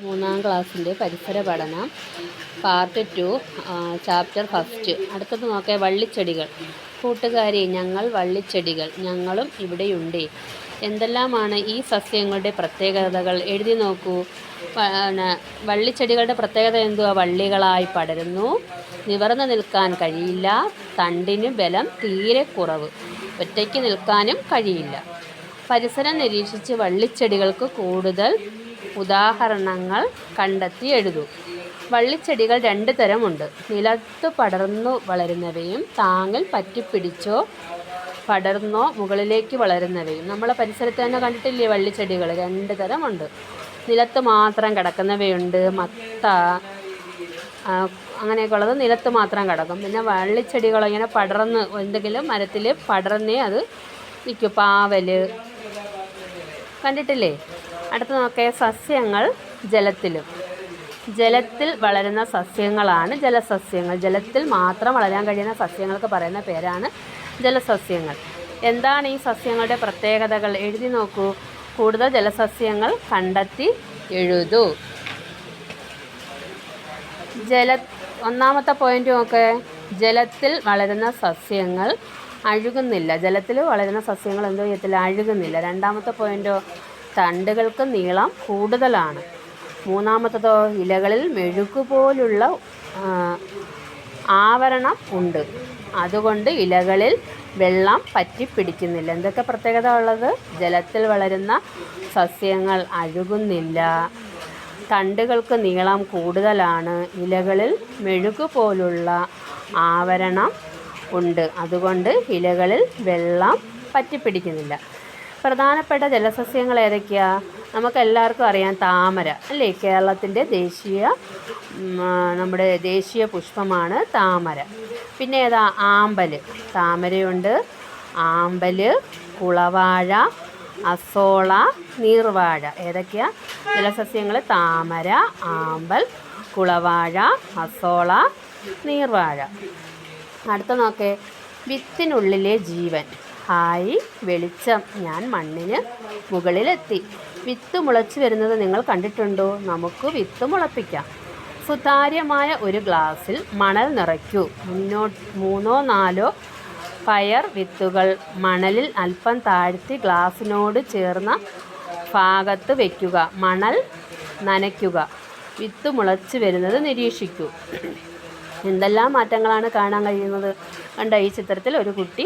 മൂന്നാം ക്ലാസ്സിൻ്റെ പരിസര പഠനം പാർട്ട് 2 ചാപ്റ്റർ ഫസ്റ്റ്. അടുത്തത് നോക്കേ, വള്ളിച്ചെടികൾ. കൂട്ടുകാരി, ഞങ്ങൾ വള്ളിച്ചെടികൾ, ഞങ്ങളും ഇവിടെയുണ്ട്. എന്തെല്ലാമാണ് ഈ സസ്യങ്ങളുടെ പ്രത്യേകതകൾ? എഴുതി നോക്കൂ. വള്ളിച്ചെടികളുടെ പ്രത്യേകത എന്തുവാ? വള്ളികളായി പടരുന്നു, നിവർന്നു നിൽക്കാൻ കഴിയില്ല, തണ്ടിന് ബലം തീരെ കുറവ്, ഒറ്റയ്ക്ക് നിൽക്കാനും കഴിയില്ല. പരിസരം നിരീക്ഷിച്ച് വള്ളിച്ചെടികൾക്ക് കൂടുതൽ ഉദാഹരണങ്ങൾ കണ്ടെത്തി എഴുതൂ. വള്ളിച്ചെടികൾ 2 തരമുണ്ട്. നിലത്ത് പടർന്നു വളരുന്നവയും താങ്ങിൽ പറ്റിപ്പിടിച്ചോ പടർന്നോ മുകളിലേക്ക് വളരുന്നവയും. നമ്മളെ പരിസരത്ത് തന്നെ കണ്ടിട്ടില്ലേ വള്ളിച്ചെടികൾ? 2 തരമുണ്ട്. നിലത്ത് മാത്രം കിടക്കുന്നവയുണ്ട്, മത്ത അങ്ങനെയൊക്കെ ഉള്ളത് നിലത്ത് മാത്രം കിടക്കും. പിന്നെ വള്ളിച്ചെടികൾ ഇങ്ങനെ പടർന്ന് എന്തെങ്കിലും മരത്തിൽ പടർന്നേ അത് നിൽക്കും. പാവൽ കണ്ടിട്ടില്ലേ? അടുത്ത് നോക്കേ, സസ്യങ്ങൾ ജലത്തിലും. ജലത്തിൽ വളരുന്ന സസ്യങ്ങളാണ് ജലസസ്യങ്ങൾ. ജലത്തിൽ മാത്രം വളരാൻ കഴിയുന്ന സസ്യങ്ങൾക്ക് പറയുന്ന പേരാണ് ജലസസ്യങ്ങൾ. എന്താണ് ഈ സസ്യങ്ങളുടെ പ്രത്യേകതകൾ? എഴുതി നോക്കൂ. കൂടുതൽ ജലസസ്യങ്ങൾ കണ്ടെത്തി എഴുതൂ. ഒന്നാമത്തെ പോയിന്റ് നോക്കേ, ജലത്തിൽ വളരുന്ന സസ്യങ്ങൾ അഴുകുന്നില്ല. ജലത്തിൽ വളരുന്ന സസ്യങ്ങൾ എന്തോ ചെയ്യത്തില്ല? അഴുകുന്നില്ല. രണ്ടാമത്തെ പോയിന്റോ, തണ്ടുകൾക്ക് നീളം കൂടുതലാണ്. മൂന്നാമത്തതോ, ഇലകളിൽ മെഴുകുപോലുള്ള ആവരണം ഉണ്ട്, അതുകൊണ്ട് ഇലകളിൽ വെള്ളം പറ്റിപ്പിടിക്കുന്നില്ല. എന്തൊക്കെ പ്രത്യേകത ഉള്ളത്? ജലത്തിൽ വളരുന്ന സസ്യങ്ങൾ അഴുകുന്നില്ല, തണ്ടുകൾക്ക് നീളം കൂടുതലാണ്, ഇലകളിൽ മെഴുകുപോലുള്ള ആവരണം ഉണ്ട്, അതുകൊണ്ട് ഇലകളിൽ വെള്ളം പറ്റിപ്പിടിക്കുന്നില്ല. പ്രധാനപ്പെട്ട ജലസസ്യങ്ങൾ ഏതൊക്കെയാണ്? നമുക്കെല്ലാവർക്കും അറിയാം, താമര അല്ലേ? കേരളത്തിൻ്റെ നമ്മുടെ ദേശീയ പുഷ്പമാണ് താമര. പിന്നെ ഏതാ? ആമ്പൽ. താമരയുണ്ട്, ആമ്പൽ, കുളവാഴ, അസോള, നീർവാഴ. ഏതൊക്കെയാണ് ജലസസ്യങ്ങൾ? താമര, ആമ്പൽ, കുളവാഴ, അസോള, നീർവാഴ. അടുത്ത നോക്കേ, വിത്തിനുള്ളിലെ ജീവൻ. ഹായ് വെളിച്ചം, ഞാൻ മണ്ണിന് മുകളിലെത്തി. വിത്ത് മുളച്ചു വരുന്നത് നിങ്ങൾ കണ്ടിട്ടുണ്ടോ? നമുക്ക് വിത്ത് മുളപ്പിക്കാം. സുതാര്യമായ ഒരു ഗ്ലാസ്സിൽ മണൽ നിറയ്ക്കൂ. 3-4 പയർ വിത്തുകൾ മണലിൽ അല്പം താഴ്ത്തി ഗ്ലാസ്സിനോട് ചേർന്ന ഭാഗത്ത് വയ്ക്കുക. മണൽ നനയ്ക്കുക. വിത്ത് മുളച്ചു വരുന്നത് നിരീക്ഷിക്കൂ. എന്തെല്ലാം മാറ്റങ്ങളാണ് കാണാൻ കഴിയുന്നത്? കണ്ടോ, ഈ ചിത്രത്തിൽ ഒരു കുട്ടി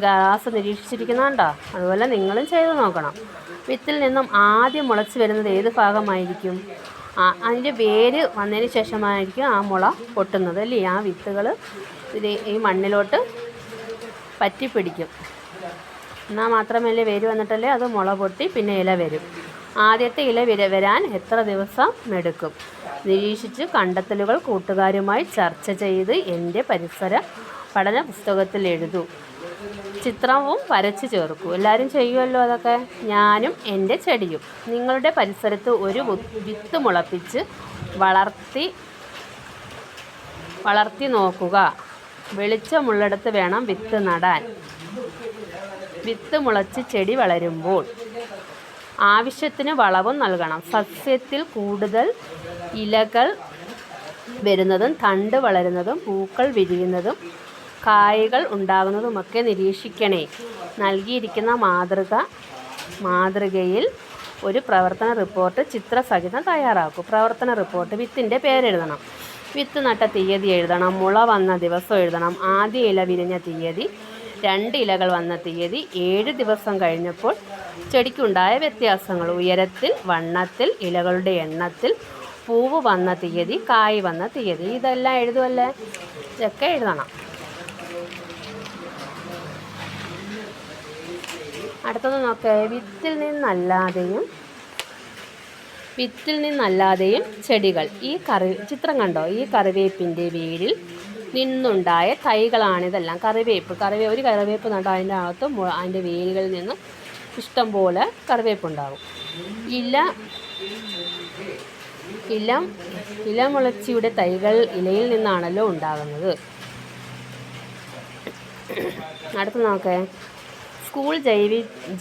ഗ്ലാസ് നിരീക്ഷിച്ചിരിക്കുന്നുണ്ടോ? അതുപോലെ നിങ്ങളും ചെയ്ത് നോക്കണം. വിത്തിൽ നിന്നും ആദ്യം മുളച്ച് വരുന്നത് ഏത് ഭാഗമായിരിക്കും? അതിൻ്റെ വേര് വന്നതിന് ശേഷമായിരിക്കും ആ മുള പൊട്ടുന്നത് അല്ലേ? ആ വിത്തുകൾ ഈ മണ്ണിലോട്ട് പറ്റിപ്പിടിക്കും. എന്നാൽ മാത്രമല്ലേ വേര് വന്നിട്ടല്ലേ അത് മുള പൊട്ടി പിന്നെ ഇല വരും. ആദ്യത്തെ ഇല വരാൻ എത്ര ദിവസം എടുക്കും? നിരീക്ഷിച്ച് കണ്ടെത്തലുകൾ കൂട്ടുകാരുമായി ചർച്ച ചെയ്ത് എൻ്റെ പരിസര പഠന പുസ്തകത്തിൽ എഴുതൂ. ചിത്രവും വരച്ച് ചേർക്കൂ. എല്ലാവരും ചെയ്യുമല്ലോ അതൊക്കെ. ഞാനും എൻ്റെ ചെടിയും. നിങ്ങളുടെ പരിസരത്ത് ഒരു വിത്ത് മുളപ്പിച്ച് വളർത്തി നോക്കുക. വെളിച്ചമുള്ളിടത്ത് വേണം വിത്ത് നടാൻ. വിത്ത് മുളച്ച് ചെടി വളരുമ്പോൾ ആവശ്യത്തിന് വളവും നൽകണം. സസ്യത്തിൽ കൂടുതൽ ഇലകൾ വരുന്നതും തണ്ട് വളരുന്നതും പൂക്കൾ വിരിയുന്നതും കായകൾ ഉണ്ടാകുന്നതുമൊക്കെ നിരീക്ഷിക്കണേ. നൽകിയിരിക്കുന്ന മാതൃകയിൽ ഒരു പ്രവർത്തന റിപ്പോർട്ട് ചിത്രസഹിതം തയ്യാറാക്കൂ. പ്രവർത്തന റിപ്പോർട്ട്: വിത്തിൻ്റെ പേരെഴുതണം, വിത്ത് നട്ട തീയതി എഴുതണം, മുള വന്ന ദിവസം എഴുതണം, ആദ്യ ഇല വിരിഞ്ഞ തീയതി, 2 ഇലകൾ വന്ന തീയതി, 7 ദിവസം കഴിഞ്ഞപ്പോൾ ചെടിക്കുണ്ടായ വ്യത്യാസങ്ങൾ, ഉയരത്തിൽ, വണ്ണത്തിൽ, ഇലകളുടെ എണ്ണത്തിൽ, പൂവ് വന്ന തീയതി, കായ് വന്ന തീയതി. ഇതെല്ലാം എഴുതുമല്ലേ? ഇതൊക്കെ എഴുതണം. അടുത്തത് നോക്കേ, വിത്തിൽ നിന്നല്ലാതെയും ചെടികൾ. ചിത്രം കണ്ടോ? ഈ കറിവേപ്പിൻ്റെ വേരിൽ നിന്നുണ്ടായ തൈകളാണിതെല്ലാം. ഒരു കറിവേപ്പ് നട്ടാൽ അതിൻ്റെ അകത്ത് അതിൻ്റെ വേരുകളിൽ നിന്ന് ഇഷ്ടം പോലെ കറിവേപ്പുണ്ടാകും. ഇലമുളച്ചിയുടെ തൈകൾ ഇലയിൽ നിന്നാണല്ലോ ഉണ്ടാകുന്നത്. അടുത്ത് നോക്കേ, സ്കൂൾ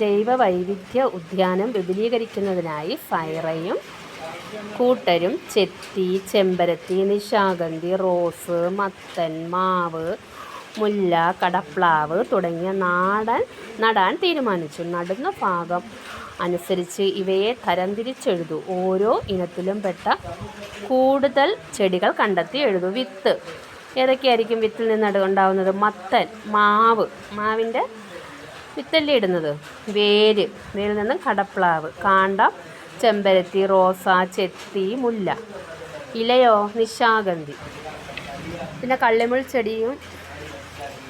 ജൈവ വൈവിധ്യ ഉദ്യാനം വിപുലീകരിക്കുന്നതിനായി സൈറയും കൂട്ടരും ചെത്തി, ചെമ്പരത്തി, നിശാഗന്ധി, റോസ്, മത്തൻ, മാവ്, മുല്ല, കടപ്ലാവ് തുടങ്ങിയ നടാൻ തീരുമാനിച്ചു. നടുന്ന ഭാഗം അനുസരിച്ച് ഇവയെ തരംതിരിച്ചെഴുതൂ. ഓരോ ഇനത്തിലും പെട്ട കൂടുതൽ ചെടികൾ കണ്ടെത്തി എഴുതൂ. വിത്ത് ഏതൊക്കെയായിരിക്കും വിത്തിൽ നിന്ന് ഉണ്ടാവുന്നത്? മത്തൻ, മാവിൻ്റെ വിത്തല്ലേ ഇടുന്നത്. വേരിൽ നിന്നും കടപ്ലാവ്, കാണ്ഡം ചെമ്പരത്തി, റോസ, ചെത്തി, മുല്ല. ഇലയോ നിശാഗന്ധി. പിന്നെ കള്ളിമുൾ ചെടിയും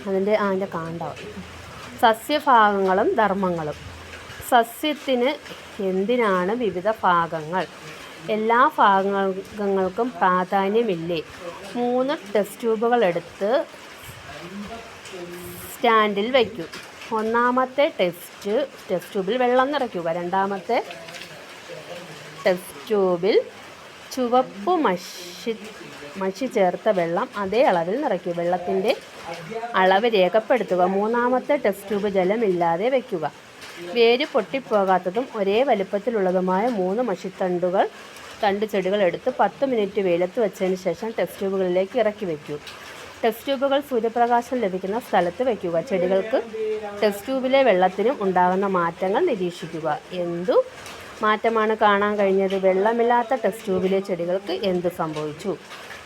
അതിൻ്റെ കാണ്ഡം. സസ്യഭാഗങ്ങളും ധർമ്മങ്ങളും. സസ്യത്തിന് എന്തിനാണ് വിവിധ ഭാഗങ്ങൾ? എല്ലാ ഭാഗങ്ങൾക്കും പ്രാധാന്യമില്ലേ? 3 ടെസ്റ്റ് ട്യൂബുകൾ എടുത്ത് സ്റ്റാൻഡിൽ വയ്ക്കൂ. ഒന്നാമത്തെ ടെസ്റ്റ് ട്യൂബിൽ വെള്ളം നിറയ്ക്കുക. രണ്ടാമത്തെ ടെസ്റ്റ് ട്യൂബിൽ ചുവപ്പ് മഷി ചേർത്ത വെള്ളം അതേ അളവിൽ നിറയ്ക്കുക. വെള്ളത്തിൻ്റെ അളവ് രേഖപ്പെടുത്തുക. മൂന്നാമത്തെ ടെസ്റ്റ് ട്യൂബ് ജലമില്ലാതെ വയ്ക്കുക. വേര് പൊട്ടിപ്പോകാത്തതും ഒരേ വലുപ്പത്തിലുള്ളതുമായ 3 തണ്ട് ചെടികൾ എടുത്ത് 10 മിനിറ്റ് വെയിലത്ത് വെച്ചതിന് ശേഷം ടെസ്റ്റ് ട്യൂബുകളിലേക്ക് ഇറക്കി വയ്ക്കൂ. ടെസ്റ്റ് ട്യൂബുകൾ സൂര്യപ്രകാശം ലഭിക്കുന്ന സ്ഥലത്ത് വയ്ക്കുക. ചെടികൾക്ക് ടെസ്റ്റ് ട്യൂബിലെ വെള്ളത്തിനും ഉണ്ടാകുന്ന മാറ്റങ്ങൾ നിരീക്ഷിക്കുക. എന്തു മാറ്റമാണ് കാണാൻ കഴിഞ്ഞത്? വെള്ളമില്ലാത്ത ടെസ്റ്റ് ട്യൂബിലെ ചെടികൾക്ക് എന്ത് സംഭവിച്ചു?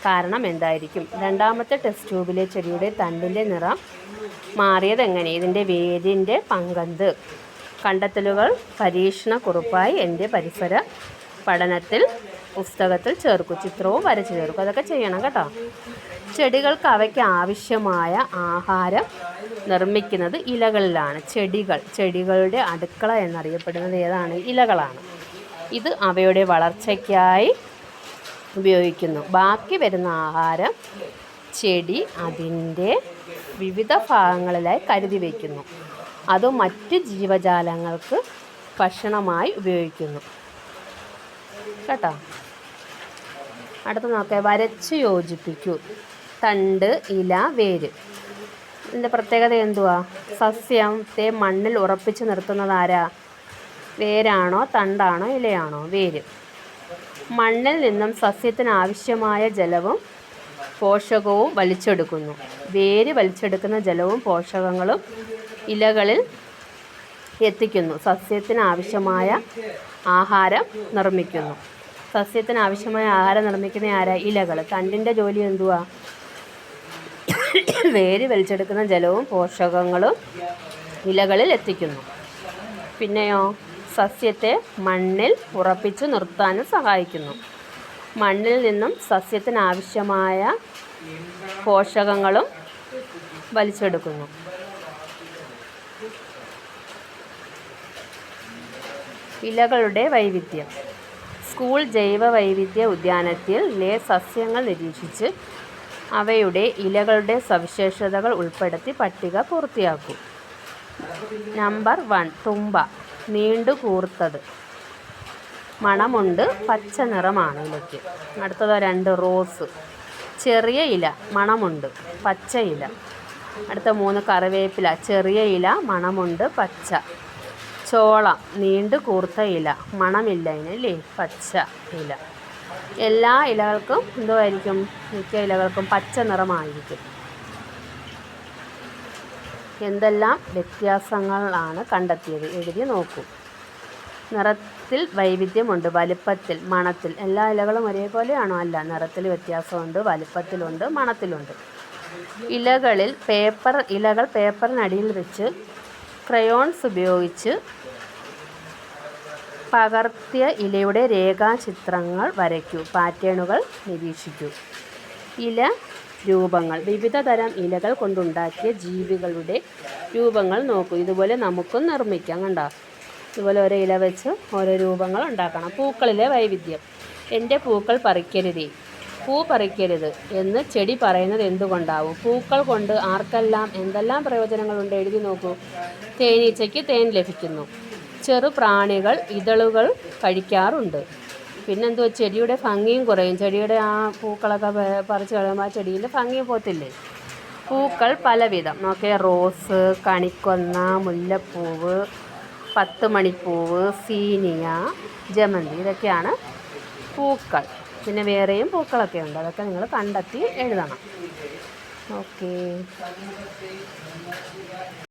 കാരണം എന്തായിരിക്കും? രണ്ടാമത്തെ ടെസ്റ്റ് ട്യൂബിലെ ചെടിയുടെ തണ്ടിൻ്റെ നിറം മാറിയതെങ്ങനെ? ഇതിൻ്റെ വേരിൻ്റെ പങ്കെന്ത്? കണ്ടെത്തലുകൾ പരീക്ഷണക്കുറിപ്പായി എൻ്റെ പരിസര പഠനത്തിൽ പുസ്തകത്തിൽ ചേർക്കൂ. ചിത്രവും വരച്ച് ചേർക്കും. അതൊക്കെ ചെയ്യണം കേട്ടോ. ചെടികൾക്ക് അവയ്ക്ക് ആവശ്യമായ ആഹാരം നിർമ്മിക്കുന്നത് ഇലകളിലാണ്. ചെടികളുടെ അടുക്കള എന്നറിയപ്പെടുന്നത് ഏതാണ്? ഇലകളാണ്. ഇത് അവയുടെ വളർച്ചയ്ക്കായി ഉപയോഗിക്കുന്നു. ബാക്കി വരുന്ന ആഹാരം ചെടി അതിൻ്റെ വിവിധ ഭാഗങ്ങളിലായി കരുതി വയ്ക്കുന്നു. അത് മറ്റ് ജീവജാലങ്ങൾക്ക് ഭക്ഷണമായി ഉപയോഗിക്കുന്നു കേട്ടോ. അടുത്ത നോക്കാം. വരച്ച് യോജിപ്പിക്കൂ. തണ്ട്, ഇല, വേര്. ഇതിൻ്റെ പ്രത്യേകത എന്തുവാ? സസ്യത്തെ മണ്ണിൽ ഉറപ്പിച്ച് നിർത്തുന്നത് ആരാ? വേരാണോ തണ്ടാണോ ഇലയാണോ? വേര്. മണ്ണിൽ നിന്നും സസ്യത്തിന് ആവശ്യമായ ജലവും പോഷകവും വലിച്ചെടുക്കുന്നു. വേര് വലിച്ചെടുക്കുന്ന ജലവും പോഷകങ്ങളും ഇലകളിൽ എത്തിക്കുന്നു. സസ്യത്തിന് ആവശ്യമായ ആഹാരം നിർമ്മിക്കുന്നു. സസ്യത്തിന് ആവശ്യമായ ആഹാരം നിർമ്മിക്കുന്ന ആരാ? ഇലകൾ. തണ്ടിൻ്റെ ജോലി എന്തുവാ? വേര് വലിച്ചെടുക്കുന്ന ജലവും പോഷകങ്ങളും ഇലകളിൽ എത്തിക്കുന്നു. പിന്നെയോ സസ്യത്തെ മണ്ണിൽ ഉറപ്പിച്ചു നിർത്താനും സഹായിക്കുന്നു. മണ്ണിൽ നിന്നും സസ്യത്തിന് ആവശ്യമായ പോഷകങ്ങളും വലിച്ചെടുക്കുന്നു. ഇലകളുടെ വൈവിധ്യം. സ്കൂൾ ജൈവ വൈവിധ്യ ഉദ്യാനത്തിലെ സസ്യങ്ങൾ നിരീക്ഷിച്ച് അവയുടെ ഇലകളുടെ സവിശേഷതകൾ ഉൾപ്പെടുത്തി പട്ടിക പൂർത്തിയാക്കൂ. നമ്പർ 1. തുമ്പ. നീണ്ടു കൂർത്തത്, മണമുണ്ട്, പച്ച നിറമാണ് ഇലയ്ക്ക്. അടുത്തത് 2. റോസ്. ചെറിയ ഇല, മണമുണ്ട്, പച്ച ഇല. അടുത്ത 3. കറിവേപ്പില. ചെറിയ ഇല, മണമുണ്ട്, പച്ച. ചോളം. നീണ്ടു കൂർത്ത ഇല, മണമില്ല ഇതിനല്ലേ, പച്ച ഇല. എല്ലാ ഇലകൾക്കും എന്തുമായിരിക്കും? മിക്ക ഇലകൾക്കും പച്ച നിറമായിരിക്കും. എന്തെല്ലാം വ്യത്യാസങ്ങളാണ് കണ്ടെത്തിയത്? എഴുതി നോക്കൂ. നിറത്തിൽ വൈവിധ്യമുണ്ട്, വലിപ്പത്തിൽ, മണത്തിൽ. എല്ലാ ഇലകളും ഒരേപോലെയാണോ? അല്ല. നിറത്തിൽ വ്യത്യാസമുണ്ട്, വലിപ്പത്തിലുണ്ട്, മണത്തിലുണ്ട്. ഇലകൾ പേപ്പറിനടിയിൽ വെച്ച് ക്രയോൺസ് ഉപയോഗിച്ച് പകർത്തിയ ഇലയുടെ രേഖാചിത്രങ്ങൾ വരയ്ക്കൂ. പാറ്റേണുകൾ നിരീക്ഷിക്കൂ. ഇല രൂപങ്ങൾ. വിവിധ തരം ഇലകൾ കൊണ്ടുണ്ടാക്കിയ ജീവികളുടെ രൂപങ്ങൾ നോക്കൂ. ഇതുപോലെ നമുക്കും നിർമ്മിക്കാം. കണ്ടോ? ഇതുപോലെ ഓരോ ഇല വെച്ച് ഓരോ രൂപങ്ങൾ ഉണ്ടാക്കണം. പൂക്കളിലെ വൈവിധ്യം. എൻ്റെ പൂക്കൾ പറിക്കരുതേ, പൂ പറിക്കരുത് എന്ന് ചെടി പറയുന്നത് എന്തുകൊണ്ടാവും? പൂക്കൾ കൊണ്ട് ആർക്കെല്ലാം എന്തെല്ലാം പ്രയോജനങ്ങളുണ്ട്? എഴുതി നോക്കൂ. തേനീച്ചയ്ക്ക് തേൻ ലഭിക്കുന്നു. ചെറു പ്രാണികൾ ഇതളുകൾ കഴിക്കാറുണ്ട്. പിന്നെന്തുവാ? ചെടിയുടെ ഭംഗിയും കുറയും. ചെടിയുടെ ആ പൂക്കളൊക്കെ പറിച്ച് കളയുമ്പോൾ ആ ചെടിയുടെ ഭംഗിയും പോത്തില്ലേ. പൂക്കൾ പലവിധം. നോക്കേ. റോസ്, കണിക്കൊന്ന, മുല്ലപ്പൂവ്, 10 മണിപ്പൂവ്, സീനിയ, ജമന്തി. ഇതൊക്കെയാണ് പൂക്കൾ. പിന്നെ വേറെയും പൂക്കളൊക്കെ ഉണ്ട്, അതൊക്കെ നിങ്ങൾ കണ്ടെത്തി എഴുതണം. ഓക്കേ.